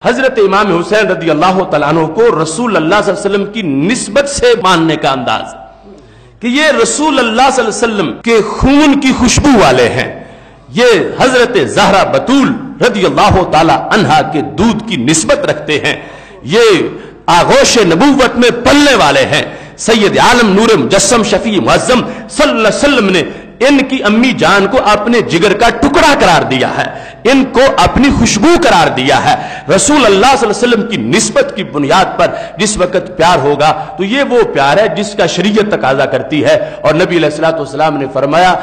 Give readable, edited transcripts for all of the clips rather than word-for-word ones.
حضرت امام حسین رضی اللہ تعالیٰ عنہ کو رسول اللہ صلی اللہ علیہ وسلم کی نسبت سے ماننے کا انداز کہ یہ رسول اللہ صلی اللہ علیہ وسلم کے خون کی خوشبو والے ہیں، یہ حضرت زہرا بطول رضی اللہ تعالیٰ عنہا کے دودھ کی نسبت رکھتے ہیں، یہ آغوش نبوت میں پلنے والے ہیں۔ سید عالم نور مجسم شفیع معظم صلی اللہ علیہ وسلم نے ان کی امی جان کو اپنے جگر کا ٹکڑا قرار دیا ہے، ان کو اپنی خوشبو قرار دیا ہے۔ رسول اللہ صلی اللہ علیہ وسلم کی نسبت کی بنیاد پر جس وقت پیار ہوگا تو یہ وہ پیار ہے جس کا شریعت تقاضا کرتی ہے، اور نبی علیہ الصلوۃ والسلام نے فرمایا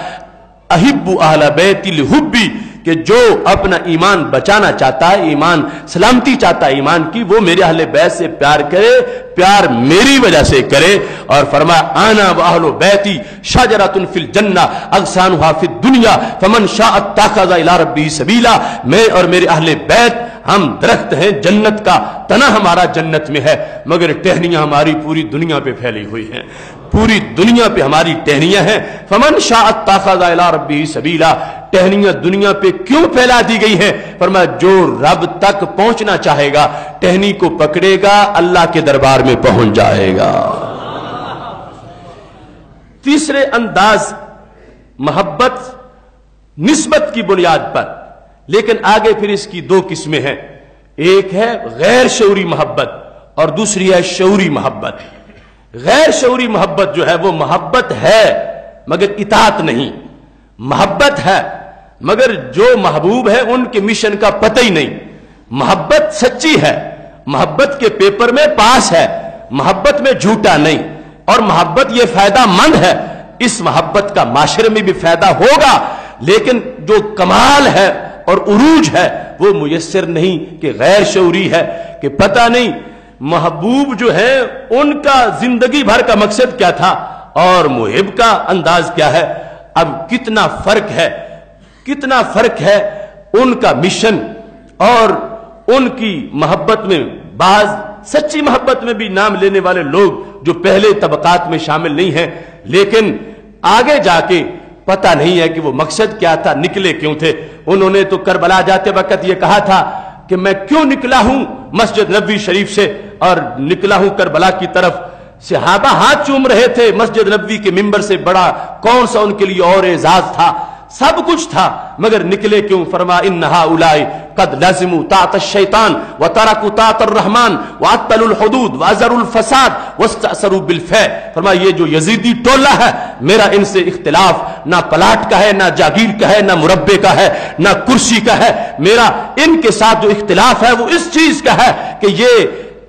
احب اہل بیتی لحبی، کہ جو اپنا ایمان بچانا چاہتا ہے، ایمان سلامتی چاہتا ہے ایمان کی، وہ میرے اہل بیت سے پیار کرے، پیار میری وجہ سے کرے۔ اور فرمایا انا واہل بیتی شجرۃ فی الجنہ اغصانها فی الدنیا فمن شاء اتخذ الی ربہ سبیلا، میں اور میرے اہل بیت ہم درخت ہیں، جنت کا تنا ہمارا جنت میں ہے، مگر ٹہنیاں ہماری پوری دنیا پہ پھیلی ہوئی ہیں، پوری دنیا پہ ہماری ٹہنیاں ہیں۔ فمن شاء اتخذ الی ربہ سبیلا، ٹہنیاں دنیا پہ کیوں پھیلا دی گئی ہیں؟ فرمایا جو رب تک پہنچنا چاہے گا ٹہنی کو پکڑے گا، اللہ کے دربار میں پہنچ جائے گا۔ تیسرے انداز محبت نسبت کی بنیاد پر، لیکن آگے پھر اس کی دو قسمیں ہیں، ایک ہے غیر شعوری محبت اور دوسری ہے شعوری محبت۔ غیر شعوری محبت جو ہے وہ محبت ہے مگر اطاعت نہیں، محبت ہے مگر جو محبوب ہے ان کے مشن کا پتہ ہی نہیں۔ محبت سچی ہے، محبت کے پیپر میں پاس ہے، محبت میں جھوٹا نہیں، اور محبت یہ فائدہ مند ہے، اس محبت کا معاشرے میں بھی فائدہ ہوگا، لیکن جو کمال ہے اور عروج ہے وہ میسر نہیں کہ غیر شعوری ہے، کہ پتہ نہیں محبوب جو ہے ان کا زندگی بھر کا مقصد کیا تھا اور محب کا انداز کیا ہے۔ اب کتنا فرق ہے، کتنا فرق ہے ان کا مشن اور ان کی محبت میں۔ بعض سچی محبت میں بھی نام لینے والے لوگ جو پہلے طبقات میں شامل نہیں ہیں، لیکن آگے جا کے پتہ نہیں ہے کہ وہ مقصد کیا تھا، نکلے کیوں تھے۔ انہوں نے تو کربلا جاتے وقت یہ کہا تھا کہ میں کیوں نکلا ہوں مسجد نبوی شریف سے اور نکلا ہوں کربلا کی طرف۔ صحابہ ہاتھ چوم رہے تھے مسجد نبوی کے ممبر سے، بڑا کون سا ان کے لیے اور اعزاز تھا، سب کچھ تھا، مگر نکلے کیوں؟ فرما ان ہؤلاء قد لزموا طاعت الشیطان وترکوا طاعت الرحمن وعطلوا الحدود وازروا الفساد واستأثروا بالفیء۔ فرما یہ جو یزیدی ٹولہ ہے میرا ان سے اختلاف نہ پلاٹ کا ہے، نہ جاگیر کا ہے، نہ مربے کا ہے، نہ کرسی کا ہے، میرا ان کے ساتھ جو اختلاف ہے وہ اس چیز کا ہے کہ یہ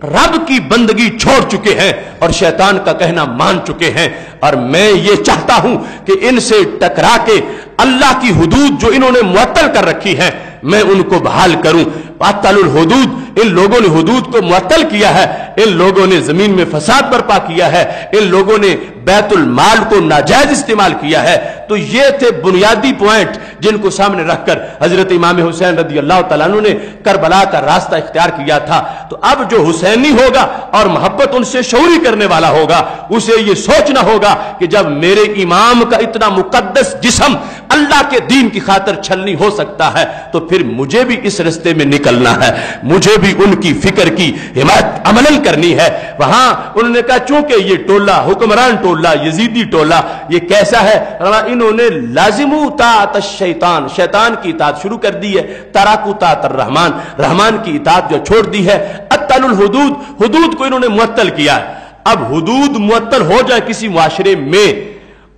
رب کی بندگی چھوڑ چکے ہیں اور شیطان کا کہنا مان چکے ہیں، اور میں یہ چاہتا ہوں کہ ان سے ٹکرا کے اللہ کی حدود جو انہوں نے معطل کر رکھی ہیں میں ان کو بحال کروں۔ معطل الحدود، ان لوگوں نے حدود کو معطل کیا ہے، ان لوگوں نے زمین میں فساد برپا کیا ہے، ان لوگوں نے بیت المال کو ناجائز استعمال کیا ہے۔ تو یہ تھے بنیادی پوائنٹ جن کو سامنے رکھ کر حضرت امام حسین رضی اللہ تعالیٰ عنہ نے کربلا کا راستہ اختیار کیا تھا۔ تو اب جو حسینی ہوگا اور محبت ان سے شعوری کرنے والا ہوگا، اسے یہ سوچنا ہوگا کہ جب میرے امام کا اتنا مقدس جسم اللہ کے دین کی خاطر چھلنی ہو سکتا ہے تو پھر مجھے بھی اس رستے میں نکلنا ہے، مجھے بھی ان کی فکر کی حمایت عملاً کرنی ہے۔ وہاں انہوں نے کہا چونکہ یہ ٹولہ حکمران ٹولہ یزیدی ٹولہ یہ کیسا ہے، انہوں نے لازموا طاعت الشیطان، شیطان کی اطاعت شروع کر دی ہے، ترکوا طاعت الرحمن، رحمان کی اطاعت جو چھوڑ دی ہے، اطلوا الحدود، حدود کو انہوں نے معطل کیا ہے۔ اب حدود معطل ہو جائے کسی معاشرے میں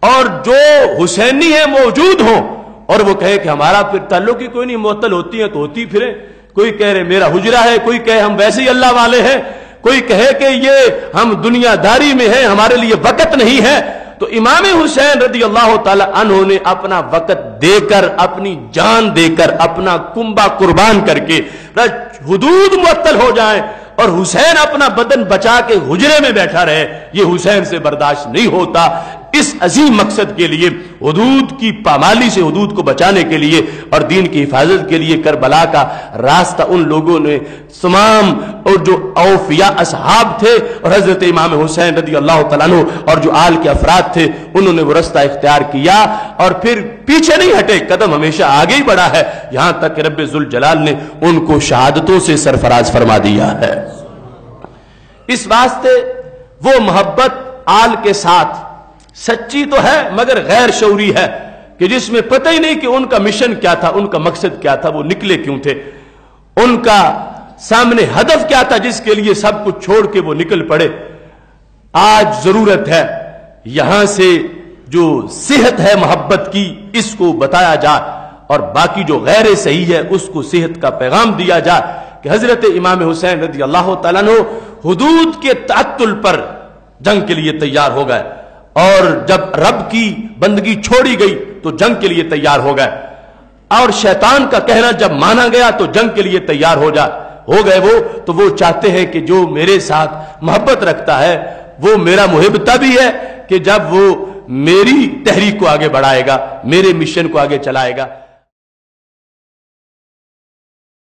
اور جو حسینی ہے موجود ہوں اور وہ کہے کہ ہمارا پھر تعلق ہی کوئی نہیں، معطل ہوتی ہیں تو ہوتی پھرے، کوئی کہہ رہے میرا حجرہ ہے، کوئی کہے ہم ویسے ہی اللہ والے ہیں، کوئی کہے کہ یہ ہم دنیا داری میں ہیں ہمارے لیے وقت نہیں ہے۔ تو امام حسین رضی اللہ تعالی عنہ نے اپنا وقت دے کر، اپنی جان دے کر، اپنا کنبہ قربان کر کے حدود معطل ہو جائیں اور حسین اپنا بدن بچا کے حجرے میں بیٹھا رہے، یہ حسین سے برداشت نہیں ہوتا۔ اس عظیم مقصد کے لیے، حدود کی پامالی سے حدود کو بچانے کے لیے اور دین کی حفاظت کے لیے کربلا کا راستہ ان لوگوں نے تمام، اور جو اوفیاء اصحاب تھے اور حضرت امام حسین رضی اللہ تعالیٰ عنہ اور جو آل کے افراد تھے، انہوں نے وہ راستہ اختیار کیا اور پھر پیچھے نہیں ہٹے، قدم ہمیشہ آگے ہی بڑھا ہے، یہاں تک کہ رب ذوالجلال نے ان کو شہادتوں سے سرفراز فرما دیا ہے۔ اس واسطے وہ محبت آل کے ساتھ سچی تو ہے مگر غیر شعوری ہے، کہ جس میں پتہ ہی نہیں کہ ان کا مشن کیا تھا، ان کا مقصد کیا تھا، وہ نکلے کیوں تھے، ان کا سامنے ہدف کیا تھا جس کے لیے سب کچھ چھوڑ کے وہ نکل پڑے۔ آج ضرورت ہے یہاں سے جو صحت ہے محبت کی اس کو بتایا جائے، اور باقی جو غیر صحیح ہے اس کو صحت کا پیغام دیا جائے کہ حضرت امام حسین رضی اللہ تعالیٰ عنہ حدود کے تعطل پر جنگ کے لیے تیار ہو گئے، اور جب رب کی بندگی چھوڑی گئی تو جنگ کے لیے تیار ہو گئے، اور شیطان کا کہنا جب مانا گیا تو جنگ کے لیے تیار ہو گئے وہ تو وہ چاہتے ہیں کہ جو میرے ساتھ محبت رکھتا ہے وہ میرا محب تبھی ہے کہ جب وہ میری تحریک کو آگے بڑھائے گا، میرے مشن کو آگے چلائے گا۔